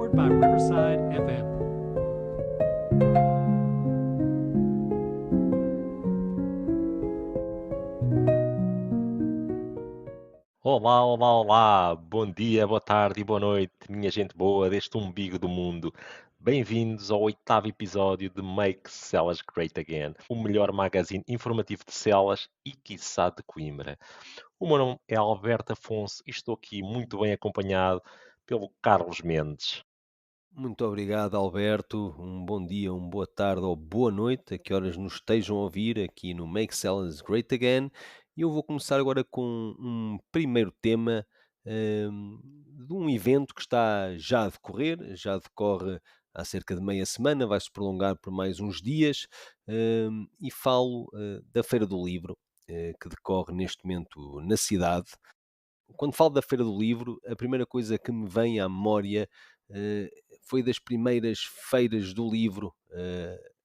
powered by Riverside FM. Olá, olá, olá! Bom dia, boa tarde e boa noite, minha gente boa deste umbigo do mundo. Bem-vindos ao 8º episódio de Make Celas Great Again, o melhor magazine informativo de Celas e, quiçá, de Coimbra. O meu nome é Alberto Afonso e estou aqui muito bem acompanhado pelo Carlos Mendes. Muito obrigado, Alberto. Um bom dia, uma boa tarde ou boa noite, a que horas nos estejam a ouvir aqui no Make Sellers Great Again. E eu vou começar agora com um primeiro tema de um evento que está já a decorrer, já decorre há cerca de meia semana, vai se prolongar por mais uns dias, e falo da Feira do Livro, que decorre neste momento na cidade. Quando falo da Feira do Livro, a primeira coisa que me vem à memória eh, foi das primeiras feiras do livro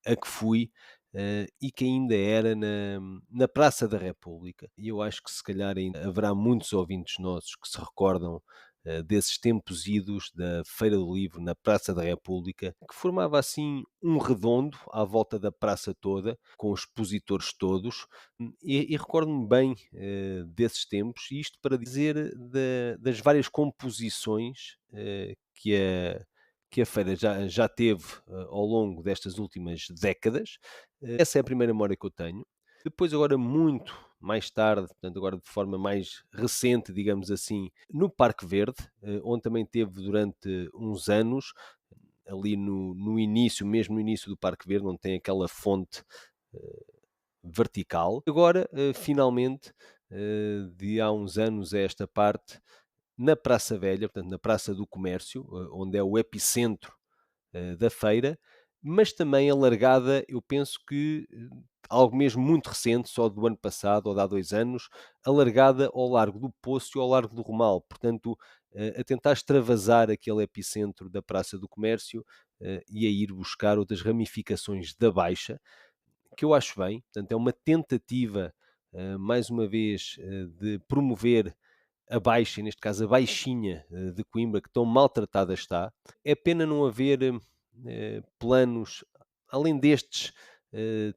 a que fui, e que ainda era na Praça da República. E eu acho que se calhar ainda haverá muitos ouvintes nossos que se recordam desses tempos idos da Feira do Livro na Praça da República, que formava assim um redondo à volta da praça toda, com os expositores todos, e recordo-me bem desses tempos, e isto para dizer das várias composições que a feira já teve ao longo destas últimas décadas. Essa é a primeira memória que eu tenho. Depois, agora, muito mais tarde, portanto, agora de forma mais recente, digamos assim, no Parque Verde, onde também teve durante uns anos, ali no início, mesmo no início do Parque Verde, onde tem aquela fonte eh, vertical. Agora, finalmente, de há uns anos a esta parte, na Praça Velha, portanto, na Praça do Comércio, onde é o epicentro da feira, mas também alargada, eu penso que algo mesmo muito recente, só do ano passado ou de há 2 anos, alargada ao Largo do Poço e ao Largo do Romal, portanto, a tentar extravasar aquele epicentro da Praça do Comércio e a ir buscar outras ramificações da Baixa, que eu acho bem, portanto, é uma tentativa, mais uma vez, de promover a Baixa, neste caso a Baixinha de Coimbra, que tão maltratada está. É pena não haver planos, além destes eh,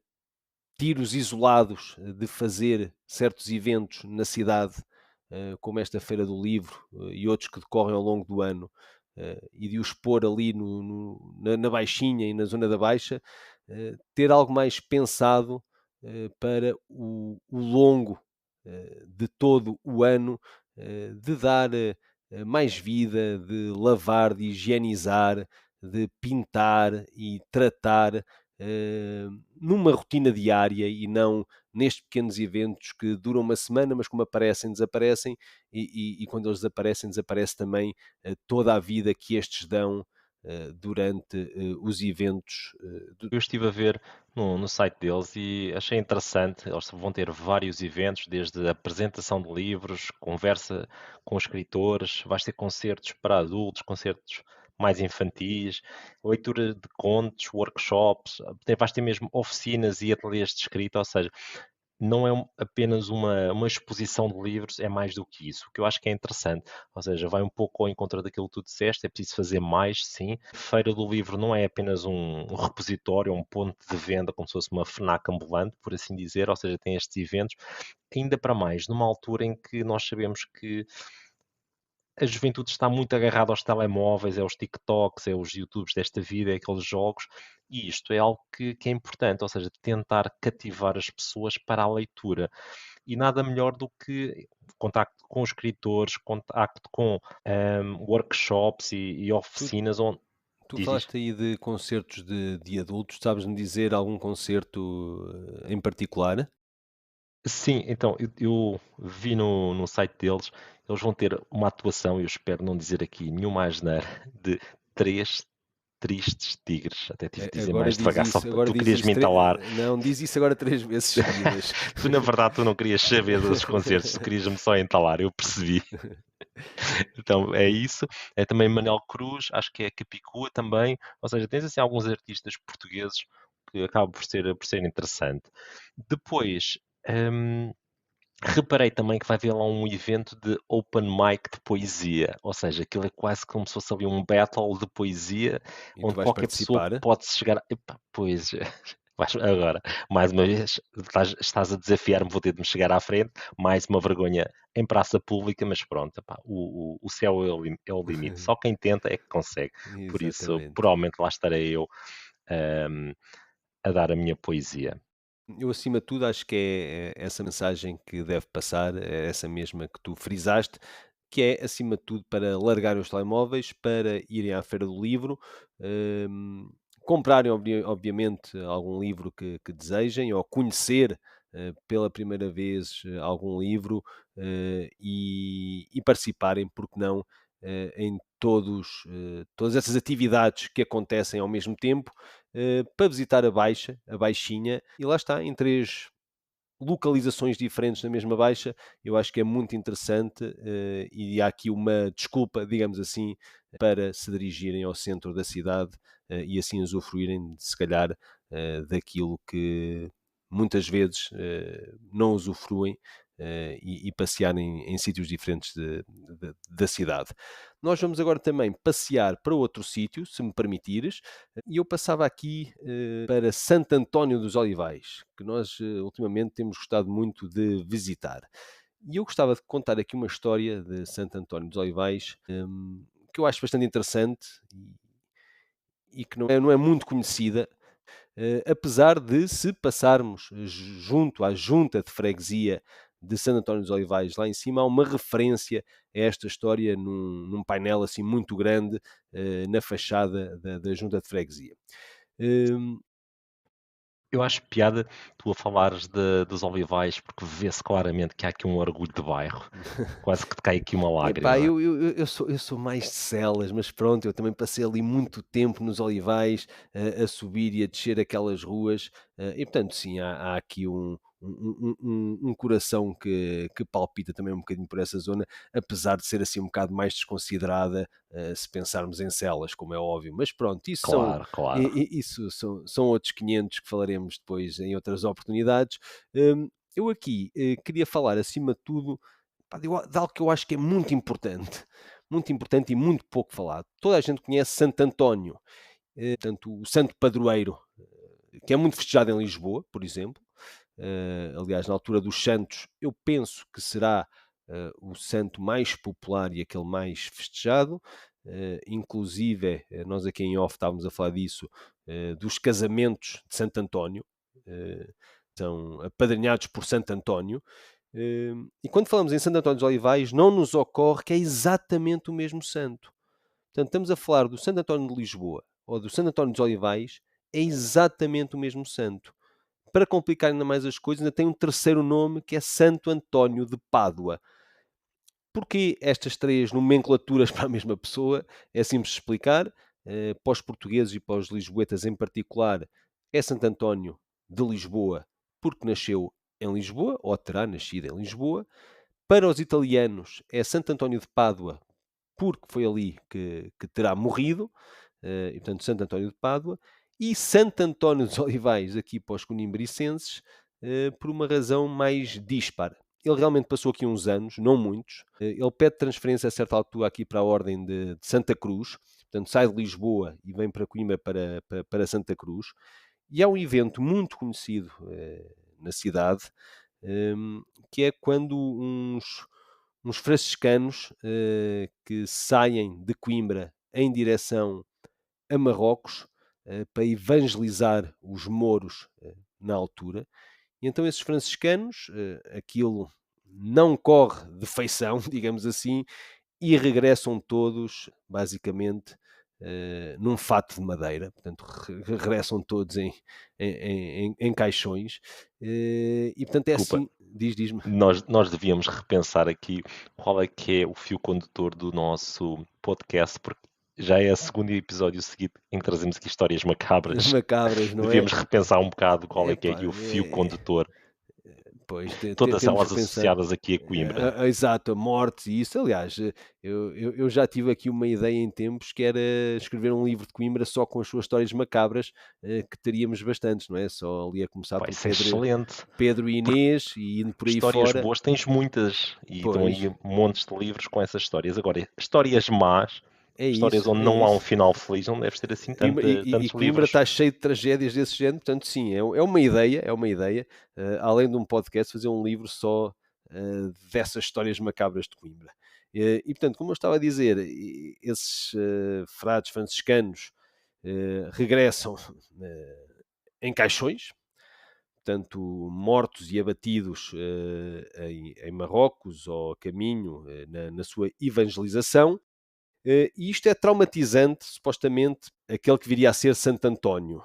tiros isolados de fazer certos eventos na cidade, como esta Feira do Livro e outros que decorrem ao longo do ano, e de os pôr ali na Baixinha e na zona da Baixa, ter algo mais pensado para o longo de todo o ano, de dar mais vida, de lavar, de higienizar, de pintar e tratar numa rotina diária e não nestes pequenos eventos que duram uma semana, mas como aparecem, desaparecem, e quando eles desaparecem, desaparece também toda a vida que estes dão durante os eventos. Eu estive a ver no site deles e achei interessante. Eles vão ter vários eventos, desde a apresentação de livros, conversa com escritores, vais ter concertos para adultos, concertos mais infantis, leitura de contos, workshops, vais ter mesmo oficinas e ateliês de escrita, ou seja, não é apenas uma exposição de livros, é mais do que isso, o que eu acho que é interessante. Ou seja, vai um pouco ao encontro daquilo que tu disseste, é preciso fazer mais, sim. A Feira do Livro não é apenas um repositório, um ponto de venda, como se fosse uma FNAC ambulante, por assim dizer, ou seja, tem estes eventos, ainda para mais, numa altura em que nós sabemos que a juventude está muito agarrada aos telemóveis, é aos TikToks, é os YouTubes desta vida, é aqueles jogos, e isto é algo que é importante, ou seja, tentar cativar as pessoas para a leitura. E nada melhor do que contacto com escritores, contacto com workshops e Tu, oficinas onde. tu Diz. falaste aí de concertos de adultos, sabes-me dizer algum concerto em particular? Sim, então, eu vi no site deles, eles vão ter uma atuação, eu espero não dizer aqui nenhuma asneira, de três tristes tigres. Até tive de dizer Agora mais diz devagar, só isso, para agora tu diz querias isso. me entalar. Não, diz isso agora 3 vezes seguidas. Tu, na verdade, tu não querias saber dos concertos, tu querias-me só entalar, eu percebi. Então, é isso. É também Manel Cruz, acho que é Capicua também. Ou seja, tens assim alguns artistas portugueses que acabam por ser interessante. Depois, hum, Reparei também que vai haver lá um evento de open mic de poesia, ou seja, aquilo é quase como se fosse ali um battle de poesia, E tu onde vais qualquer pessoa participar? pode chegar epá, pois, agora, mais uma vez, estás a desafiar-me, vou ter de me chegar à frente, mais uma vergonha em praça pública, mas pronto, epá, o céu é o limite, só quem tenta é que consegue. Por isso, Exatamente. provavelmente lá estarei eu, hum, a dar a minha poesia. Eu, acima de tudo, acho que é essa mensagem que deve passar, é essa mesma que tu frisaste, que é, acima de tudo, para largarem os telemóveis, para irem à Feira do Livro, hum, comprarem, obviamente, algum livro que desejem, ou conhecer pela primeira vez algum livro e participarem, porque não, em todas essas atividades que acontecem ao mesmo tempo para visitar a Baixa, a Baixinha, e lá está, em 3 localizações diferentes na mesma Baixa, eu acho que é muito interessante e há aqui uma desculpa, digamos assim, para se dirigirem ao centro da cidade e assim usufruírem, se calhar, daquilo que muitas vezes não usufruem e passearem em sítios diferentes da cidade. Nós vamos agora também passear para outro sítio, se me permitires, e eu passava aqui para Santo António dos Olivais, que nós ultimamente temos gostado muito de visitar. E eu gostava de contar aqui uma história de Santo António dos Olivais que eu acho bastante interessante e que não é muito conhecida, apesar de, se passarmos junto à junta de freguesia de Santo António dos Olivais, lá em cima, há uma referência a esta história num painel assim muito grande na fachada da junta de freguesia. Hum, Eu acho piada tu a falares dos olivais, porque vê-se claramente que há aqui um orgulho de bairro. Quase que te cai aqui uma Epá, lágrima. eu sou mais de Celas, mas pronto, eu também passei ali muito tempo nos Olivais, a subir e a descer aquelas ruas, e portanto sim, há aqui um coração que palpita também um bocadinho por essa zona, apesar de ser assim um bocado mais desconsiderada, se pensarmos em Celas, como é óbvio. Mas pronto, Claro, claro. isso são outros 500 que falaremos depois em outras oportunidades. Eu aqui, queria falar acima de tudo pá, de algo que eu acho que é muito importante e muito pouco falado. Toda a gente conhece Santo António, portanto, o santo padroeiro, que é muito festejado em Lisboa, por exemplo. Aliás, na altura dos santos, eu penso que será o santo mais popular e aquele mais festejado. Inclusive, nós aqui em off estávamos a falar disso, dos casamentos de Santo António, eh, são apadrinhados por Santo António. E quando falamos em Santo António dos Olivais, não nos ocorre que é exatamente o mesmo santo. Portanto, estamos a falar do Santo António de Lisboa ou do Santo António dos Olivais, é exatamente o mesmo santo. Para complicar ainda mais as coisas, ainda tem um terceiro nome que é Santo António de Pádua. Porquê estas três nomenclaturas para a mesma pessoa? É simples de explicar. Para os portugueses e para os lisboetas em particular, é Santo António de Lisboa, porque nasceu em Lisboa, ou terá nascido em Lisboa. Para os italianos, é Santo António de Pádua, porque foi ali que terá morrido, e portanto Santo António de Pádua, e Santo António dos Olivais, aqui para os conimbricenses, por uma razão mais dispar. Ele realmente passou aqui uns anos, não muitos. Ele pede transferência a certa altura aqui para a Ordem de Santa Cruz, portanto sai de Lisboa e vem para Coimbra para Santa Cruz. E há um evento muito conhecido na cidade, que é quando uns franciscanos que saem de Coimbra em direção a Marrocos para evangelizar os mouros na altura. E então esses franciscanos, aquilo não corre de feição, digamos assim, e regressam todos, basicamente, num fato de madeira. Portanto, regressam todos em caixões. E portanto é Desculpa, assim, diz-me. nós devíamos repensar aqui qual é que é o fio condutor do nosso podcast, porque já é o segundo episódio seguido em que trazemos aqui histórias macabras. Macabras, não é? Devíamos repensar um bocado qual é que é Epá, aqui o fio condutor. Pois, Todas temos elas que pensar. associadas aqui a Coimbra. Exato, a mortes e isso. Aliás, eu já tive aqui uma ideia em tempos que era escrever um livro de Coimbra só com as suas histórias macabras, que teríamos bastantes, não é? Só ali a começar Pá, por isso é excelente, Pedro e porque Inês e indo por aí histórias fora. boas tens muitas e estão Pois, aí montes de livros com essas histórias. Agora, histórias más, histórias onde é não há um isso. final feliz, não deves ter assim E tantos Coimbra livros. está cheio de tragédias desse género, portanto, sim, é uma ideia, além de um podcast, fazer um livro só dessas histórias macabras de Coimbra. E, portanto, como eu estava a dizer, esses frades franciscanos regressam em caixões, portanto, mortos e abatidos em Marrocos ou a caminho na sua evangelização. E isto é traumatizante, supostamente, aquele que viria a ser Santo António,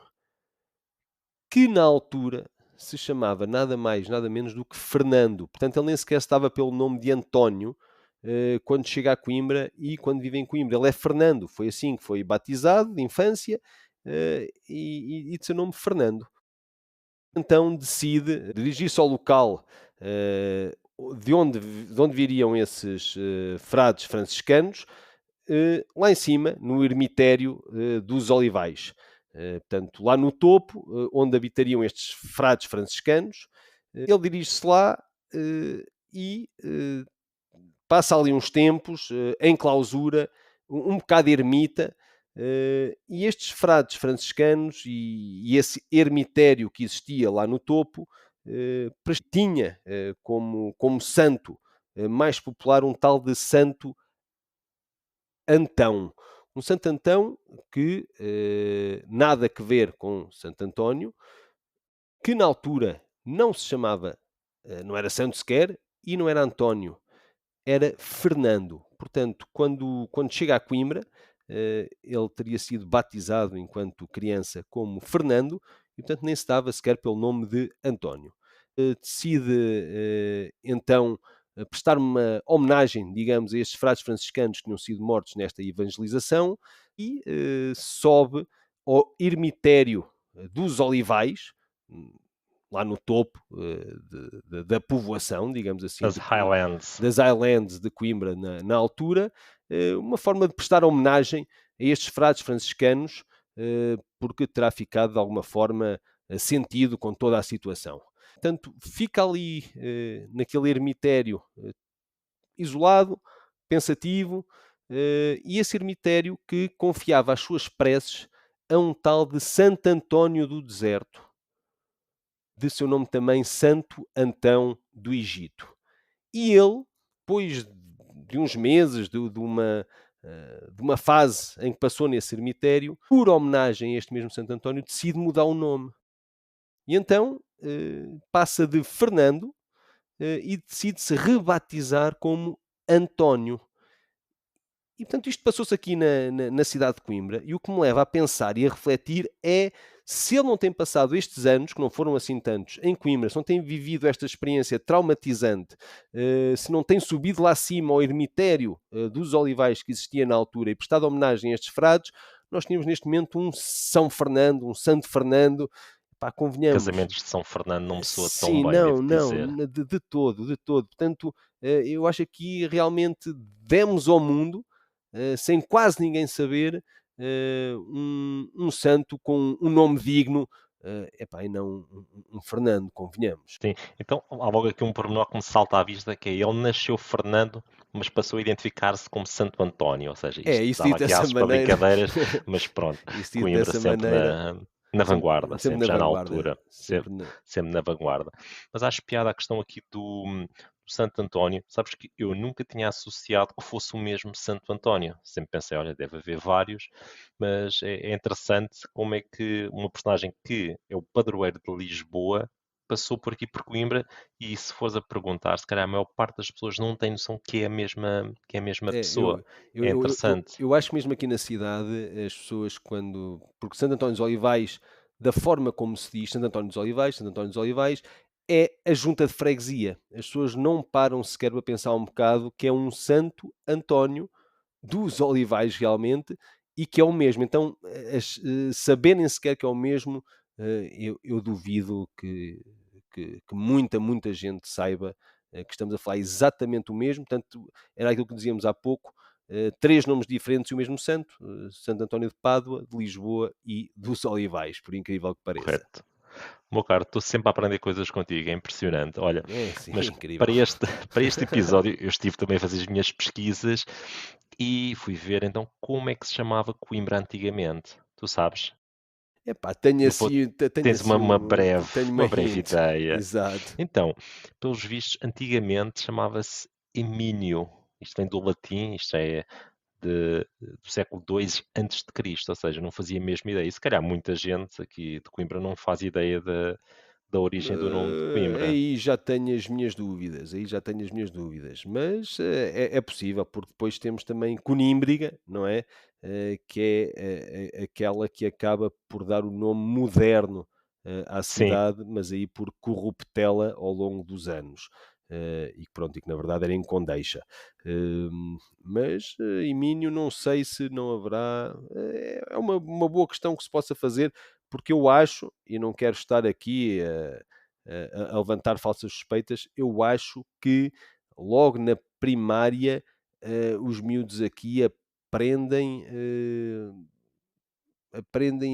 que na altura se chamava nada mais, nada menos do que Fernando. Portanto, ele nem sequer estava pelo nome de António quando chega a Coimbra e quando vive em Coimbra. Ele é Fernando, foi assim que foi batizado de infância e de seu nome Fernando. Então decide dirigir-se ao local de onde viriam esses frades franciscanos, lá em cima, no ermitério dos Olivais. Portanto, lá no topo, onde habitariam estes frades franciscanos, ele dirige-se lá e passa ali uns tempos em clausura, um bocado ermita, e estes frades franciscanos e esse ermitério que existia lá no topo tinha como santo mais popular um tal de Santo Antão. Um Santo Antão que nada que ver com Santo António, que na altura não se chamava, não era santo sequer, e não era António, era Fernando. Portanto, quando chega a Coimbra, ele teria sido batizado enquanto criança como Fernando, e portanto nem se dava sequer pelo nome de António. Decide então prestar uma homenagem, digamos, a estes frades franciscanos que tinham sido mortos nesta evangelização e sobe ao ermitério dos Olivais, hum, lá no topo da povoação, digamos assim, As Highlands. das Highlands de Coimbra na altura, uma forma de prestar homenagem a estes frades franciscanos, porque terá ficado de alguma forma sentido com toda a situação. Portanto, fica ali naquele ermitério isolado, pensativo, e esse ermitério que confiava as suas preces a um tal de Santo António do Deserto, de seu nome também Santo Antão do Egito. E ele, depois de uns meses, de uma fase em que passou nesse cemitério, por homenagem a este mesmo Santo António, decide mudar o nome. E então passa de Fernando e decide se rebatizar como António. E portanto isto passou-se aqui na cidade de Coimbra, e o que me leva a pensar e a refletir é se ele não tem passado estes anos, que não foram assim tantos, em Coimbra, se não tem vivido esta experiência traumatizante, se não tem subido lá acima ao ermitério dos Olivais que existia na altura e prestado homenagem a estes frades, nós tínhamos neste momento um São Fernando, um Santo Fernando, pá, convenhamos. Casamentos de São Fernando não me soa tão Sim, bem, devo não, não, dizer. de todo, de todo. Portanto, eu acho que aqui realmente demos ao mundo, sem quase ninguém saber, um santo com um nome digno, epá, e não um Fernando, convenhamos. Sim, então há logo aqui um pormenor que me salta à vista, que é ele nasceu Fernando, mas passou a identificar-se como Santo António, ou seja, É, isto isso dava dito aqui dessa asas para maneira, brincadeiras, mas pronto, isso dito Coimbra dessa sempre maneira, na vanguarda, sempre sempre na já na vanguarda, altura, sempre, sempre na vanguarda. Mas acho piada a questão aqui do Santo António, sabes que eu nunca tinha associado que fosse o mesmo Santo António, sempre pensei, olha, deve haver vários, mas é interessante como é que uma personagem que é o padroeiro de Lisboa passou por aqui por Coimbra e se fores a perguntar, se calhar a maior parte das pessoas não tem noção que é a mesma É, pessoa. eu É eu eu eu interessante. eu acho que mesmo aqui na cidade, as pessoas quando porque Santo António dos Olivais, da forma como se diz Santo António dos Olivais, Santo António dos Olivais, é a junta de freguesia. As pessoas não param sequer para pensar um bocado que é um Santo António dos Olivais realmente, e que é o mesmo. Então, saberem sequer que é o mesmo, eu duvido que muita gente saiba que estamos a falar exatamente o mesmo. Portanto, era aquilo que dizíamos há pouco, três nomes diferentes e o mesmo santo, Santo António de Pádua, de Lisboa e dos Olivais, por incrível que pareça. correto. Meu caro, estou sempre a aprender coisas contigo, é impressionante. Olha, É, sim, mas incrível. para este, para este episódio eu estive também a fazer as minhas pesquisas e fui ver então como é que se chamava Coimbra antigamente. Tu sabes? Epá, Eu vou, tenho tens assim tenho uma uma breve hint, ideia. exato. Então, pelos vistos, antigamente chamava-se Emínio. Isto vem do latim, isto é do século II antes de Cristo, ou seja, não fazia a mesma ideia. E se calhar muita gente aqui de Coimbra não faz ideia da origem do nome de Coimbra. Aí já tenho as minhas dúvidas, aí já tenho as minhas dúvidas, mas é possível, porque depois temos também Conímbriga, não é? Que é aquela que acaba por dar o nome moderno à Sim, cidade, mas aí por corruptela ao longo dos anos. E que pronto, e que na verdade era em Condeixa. Mas em Minho não sei se não haverá. É uma boa questão que se possa fazer, porque eu acho, e não quero estar aqui a levantar falsas suspeitas, eu acho que logo na primária os miúdos aqui aprendem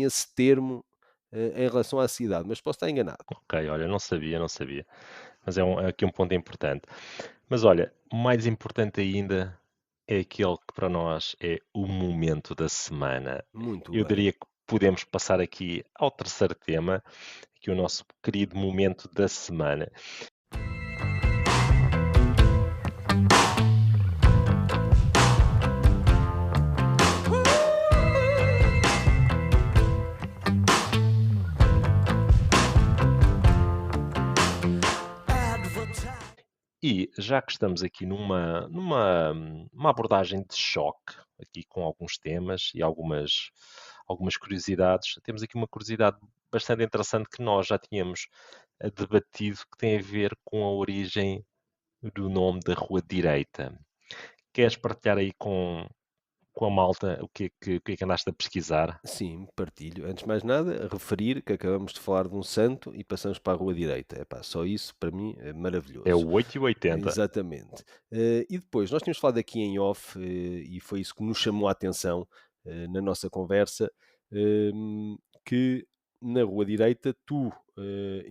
esse termo em relação à cidade, mas posso estar enganado. ok, olha, não sabia, não sabia. Mas é aqui um ponto importante. Mas olha, mais importante ainda é aquele que para nós é o momento da semana. Muito Eu bem. diria que podemos passar aqui ao terceiro tema, que é o nosso querido momento da semana. E já que estamos aqui uma abordagem de choque, aqui com alguns temas e algumas curiosidades, temos aqui uma curiosidade bastante interessante que nós já tínhamos debatido, que tem a ver com a origem do nome da Rua Direita. Queres partilhar aí com a malta o que é que andaste a pesquisar? Sim, partilho. Antes de mais nada, referir que acabamos de falar de um santo e passamos para a rua direita. Epá, só isso para mim é É maravilhoso. o 880. Exatamente. E depois, nós tínhamos falado aqui em off, e foi isso que nos chamou a atenção na nossa conversa, que na rua direita, tu,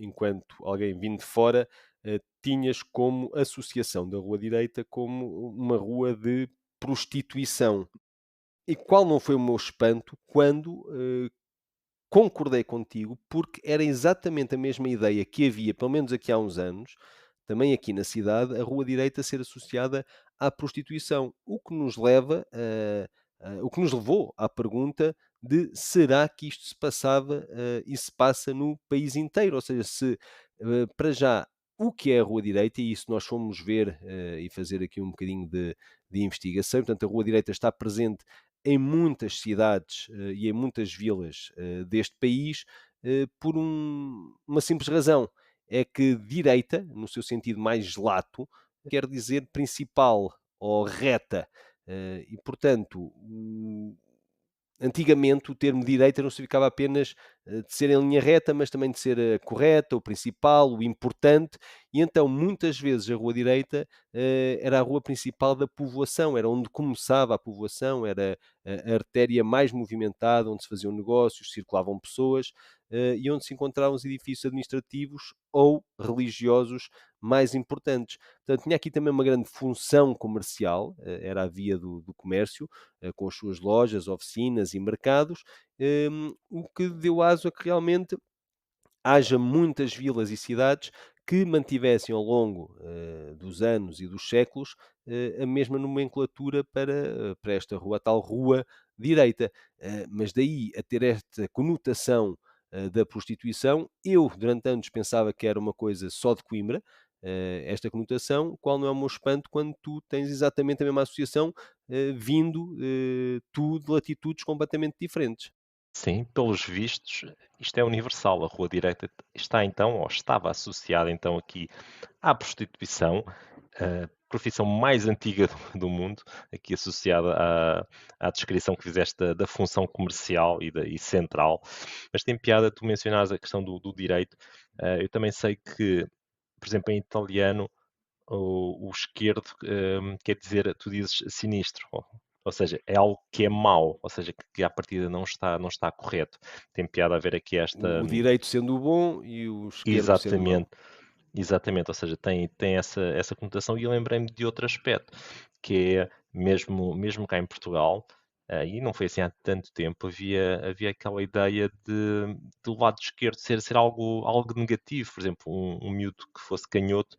enquanto alguém vindo de fora, tinhas como associação da rua direita como uma rua de prostituição. E qual não foi o meu espanto quando concordei contigo, porque era exatamente a mesma ideia que havia, pelo menos aqui há uns anos, também aqui na cidade, a rua direita ser associada à prostituição, o que nos levou à pergunta de será que isto se passava e se passa no país inteiro? Ou seja, se para já o que é a rua direita, e isso nós fomos ver e fazer aqui um bocadinho de investigação, portanto, a rua direita está presente em muitas cidades e em muitas vilas deste país por uma simples razão. É que direita, no seu sentido mais lato, quer dizer principal ou reta. E, portanto, antigamente o termo direita não significava apenas de ser em linha reta, mas também de ser correta, o principal, o importante, e então muitas vezes a rua direita era a rua principal da povoação, era onde começava a povoação, era a artéria mais movimentada, onde se faziam negócios, circulavam pessoas e onde se encontravam os edifícios administrativos ou religiosos mais importantes. Portanto, tinha aqui também uma grande função comercial, era a via do comércio, com as suas lojas, oficinas e mercados, o que deu aso a que realmente haja muitas vilas e cidades que mantivessem ao longo dos anos e dos séculos a mesma nomenclatura para esta rua, a tal rua direita. Mas daí a ter esta conotação da prostituição, eu durante anos pensava que era uma coisa só de Coimbra, esta conotação, qual não é o meu espanto quando tu tens exatamente a mesma associação vindo tu de latitudes completamente diferentes. Sim, pelos vistos, isto é universal. A Rua Direita está então, ou estava associada então aqui à prostituição, a profissão mais antiga do mundo, aqui associada à descrição que fizeste da função comercial e central. Mas tem piada tu mencionares a questão do direito. Eu também sei que, por exemplo, em italiano, o esquerdo, quer dizer, tu dizes sinistro, ou seja, é algo que é mau, ou seja, que à partida não está correto. Tem piada a ver aqui esta. O direito sendo o bom e o esquerdo sendo o mau. Exatamente, exatamente, ou seja, tem essa conotação, e eu lembrei-me de outro aspecto, que é mesmo cá em Portugal, e não foi assim há tanto tempo, havia aquela ideia do lado esquerdo ser algo negativo. Por exemplo, um miúdo que fosse canhoto,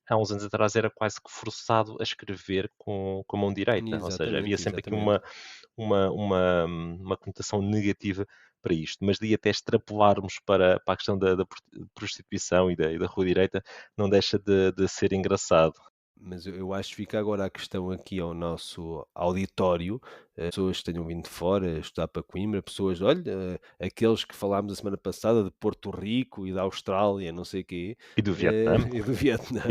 há uns anos atrás era quase que forçado a escrever com a mão direita, ou seja, havia Exatamente, sempre aqui exatamente. uma conotação negativa para isto, mas daí até extrapolarmos para a questão da prostituição e da rua direita, não deixa de ser engraçado. Mas eu acho que fica agora a questão aqui ao nosso auditório, pessoas que tenham vindo de fora estudar para Coimbra, pessoas, olha, aqueles que falámos a semana passada de Porto Rico e da Austrália, não sei quê, E do Vietnã. e do Vietnã,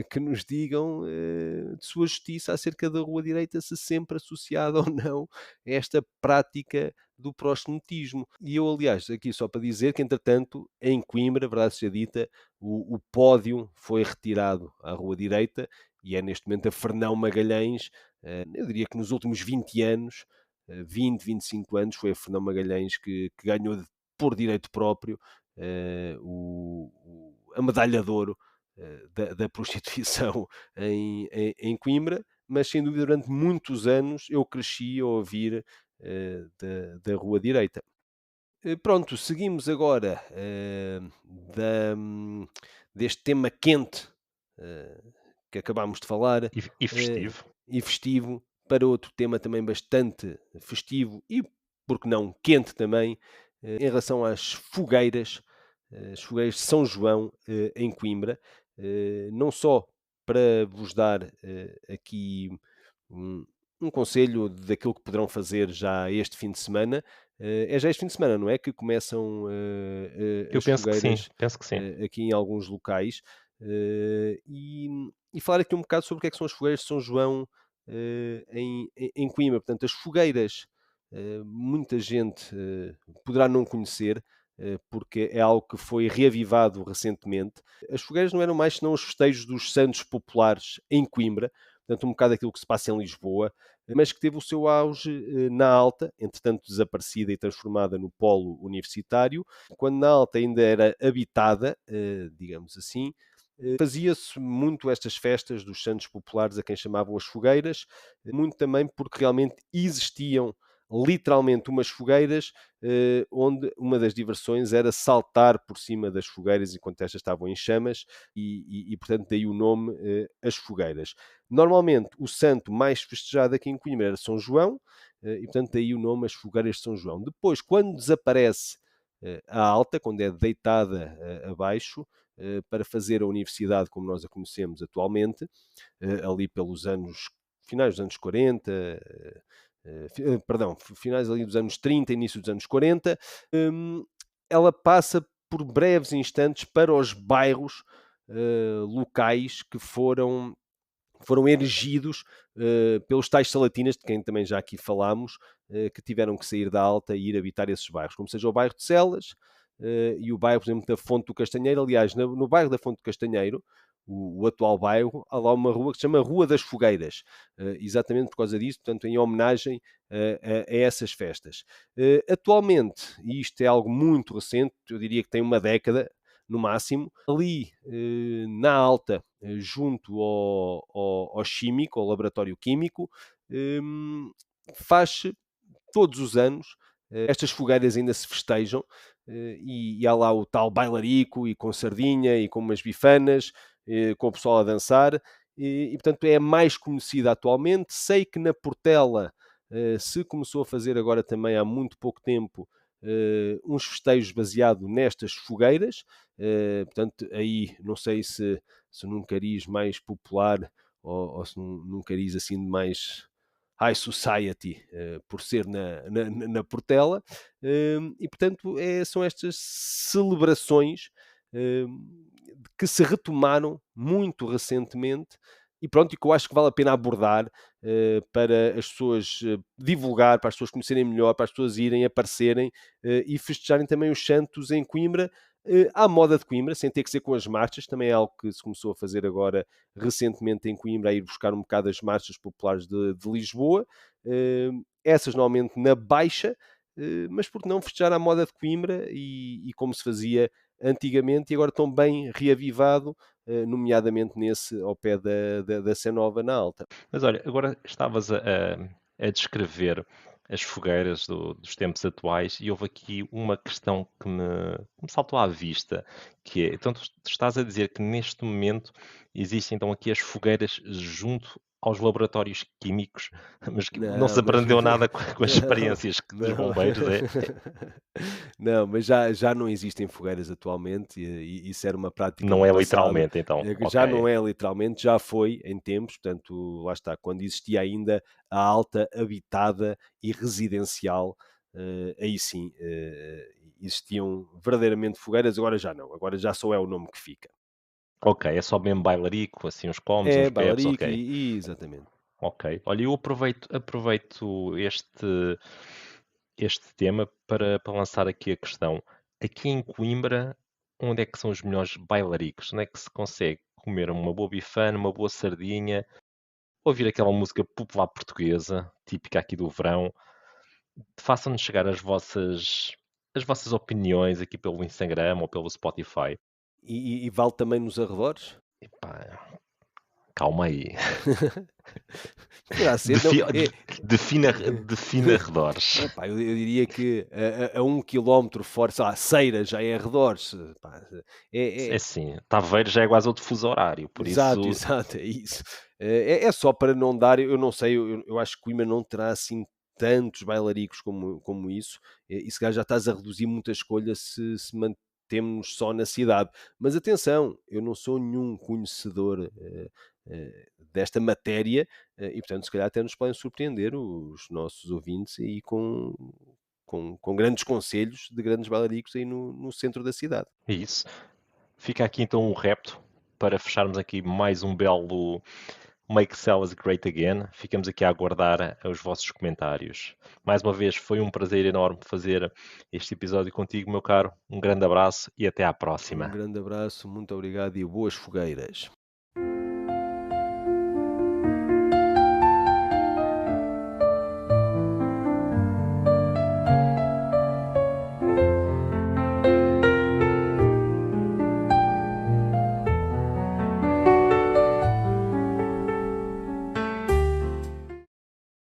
que nos digam de sua justiça acerca da rua direita, se sempre associada ou não a esta prática do proxenetismo. E eu, aliás, aqui só para dizer que, entretanto, em Coimbra, verdade seja dita, o pódio foi retirado à rua direita e é neste momento a Fernão Magalhães. Eu diria que nos últimos 20 anos, 20, 25 anos, foi a Fernão Magalhães que ganhou por direito próprio a medalha de ouro da prostituição em Coimbra, mas sem dúvida durante muitos anos eu cresci a ouvir da rua direita. Pronto, seguimos agora da, hum, deste tema quente eh, que acabámos de falar E eh, festivo. e festivo para outro tema também bastante festivo e, porque não, quente também, em relação às fogueiras, as fogueiras de São João em Coimbra, não só para vos dar aqui um, um conselho daquilo que poderão fazer já este fim de semana, é já este fim de semana, não é? Que começam Eu as penso que sim, fogueiras penso que sim. aqui em alguns locais. E falar aqui um bocado sobre o que é que são as fogueiras de São João em Coimbra. Portanto, as fogueiras, muita gente poderá não conhecer, porque é algo que foi reavivado recentemente. As fogueiras não eram mais senão os festejos dos Santos Populares em Coimbra, portanto, um bocado aquilo que se passa em Lisboa, mas que teve o seu auge na Alta, entretanto desaparecida e transformada no polo universitário, quando na Alta ainda era habitada, digamos assim. Fazia-se muito estas festas dos Santos Populares, a quem chamavam as fogueiras, muito também porque realmente existiam literalmente umas fogueiras onde uma das diversões era saltar por cima das fogueiras enquanto estas estavam em chamas e portanto daí o nome As Fogueiras. Normalmente o santo mais festejado aqui em Coimbra era São João e portanto daí o nome As Fogueiras de São João. Depois, quando desaparece a alta, quando é deitada abaixo, para fazer a universidade como nós a conhecemos atualmente, ali pelos anos, finais dos anos 40, perdão, finais ali dos anos 30, início dos anos 40, ela passa por breves instantes para os bairros locais que foram erigidos pelos tais salatinas, de quem também já aqui falámos, que tiveram que sair da Alta e ir habitar esses bairros, como seja o bairro de Celas e o bairro, por exemplo, da Fonte do Castanheiro. Aliás, no bairro da Fonte do Castanheiro, o atual bairro, há lá uma rua que se chama Rua das Fogueiras, exatamente por causa disso, portanto, em homenagem a essas festas. Atualmente, e isto é algo muito recente, eu diria que tem uma década, no máximo, ali na Alta, junto ao Químico, ao Laboratório Químico, faz-se todos os anos, estas fogueiras ainda se festejam, e há lá o tal bailarico, e com sardinha, e com umas bifanas, com o pessoal a dançar, portanto é a mais conhecida atualmente. Sei que na Portela se começou a fazer agora também há muito pouco tempo uns festejos baseados nestas fogueiras, portanto aí não sei se num cariz mais popular ou se num cariz assim de mais high society, por ser na Portela, e portanto são estas celebrações que se retomaram muito recentemente e pronto, e que eu acho que vale a pena abordar para as pessoas divulgar, para as pessoas conhecerem melhor, para as pessoas irem, aparecerem e festejarem também os santos em Coimbra, À moda de Coimbra, sem ter que ser com as marchas, também é algo que se começou a fazer agora recentemente em Coimbra, a ir buscar um bocado as marchas populares de Lisboa, essas normalmente na Baixa, mas por que não festejar à moda de Coimbra e como se fazia antigamente e agora tão bem reavivado, nomeadamente nesse ao pé da Sé Nova na Alta. Mas olha, agora estavas a descrever as fogueiras dos tempos atuais e houve aqui uma questão que me saltou à vista, que é, então tu estás a dizer que neste momento existem então aqui as fogueiras junto aos laboratórios químicos, mas que não se Não, mas aprendeu nada com as não, experiências dos não. bombeiros, é? Não, mas já não existem fogueiras atualmente e isso era uma prática Não do é passado, literalmente então, que já ok. não é literalmente, já foi em tempos, portanto, lá está, quando existia ainda a alta habitada e residencial, aí sim, existiam verdadeiramente fogueiras, agora já não, agora já só é o nome que fica. Ok, é só mesmo bailarico, assim uns comes, É, uns bebes, bailarico ok. e exatamente. Ok. Olha, eu aproveito este tema para lançar aqui a questão. Aqui em Coimbra, onde é que são os melhores bailaricos? Onde é que se consegue comer uma boa bifana, uma boa sardinha, ouvir aquela música popular portuguesa, típica aqui do verão? Façam-nos chegar as vossas opiniões aqui pelo Instagram ou pelo Spotify. E vale também nos arredores? Epá, calma aí. Poderá ser, não, Defi- defina arredores. epá, eu diria que a 1 quilómetro fora, sei lá, Ceira já é arredores, pá, É é assim, Taveiro já é quase outro fuso horário, por exato, isso, exato, é isso. É só para não dar, eu não sei, eu acho que Coimbra não terá assim tantos bailaricos como isso, e se calhar já estás a reduzir muita escolha se mantemos só na cidade. Mas atenção, eu não sou nenhum conhecedor, desta matéria, e portanto se calhar até nos podem surpreender os nossos ouvintes aí com grandes conselhos de grandes bailaricos aí no centro da cidade. é isso. Fica aqui então um repto para fecharmos aqui mais um belo Make Sellers Great Again. Ficamos aqui a aguardar os vossos comentários. Mais uma vez, foi um prazer enorme fazer este episódio contigo, meu caro. Um grande abraço e até à Um próxima. grande abraço, muito obrigado e boas fogueiras.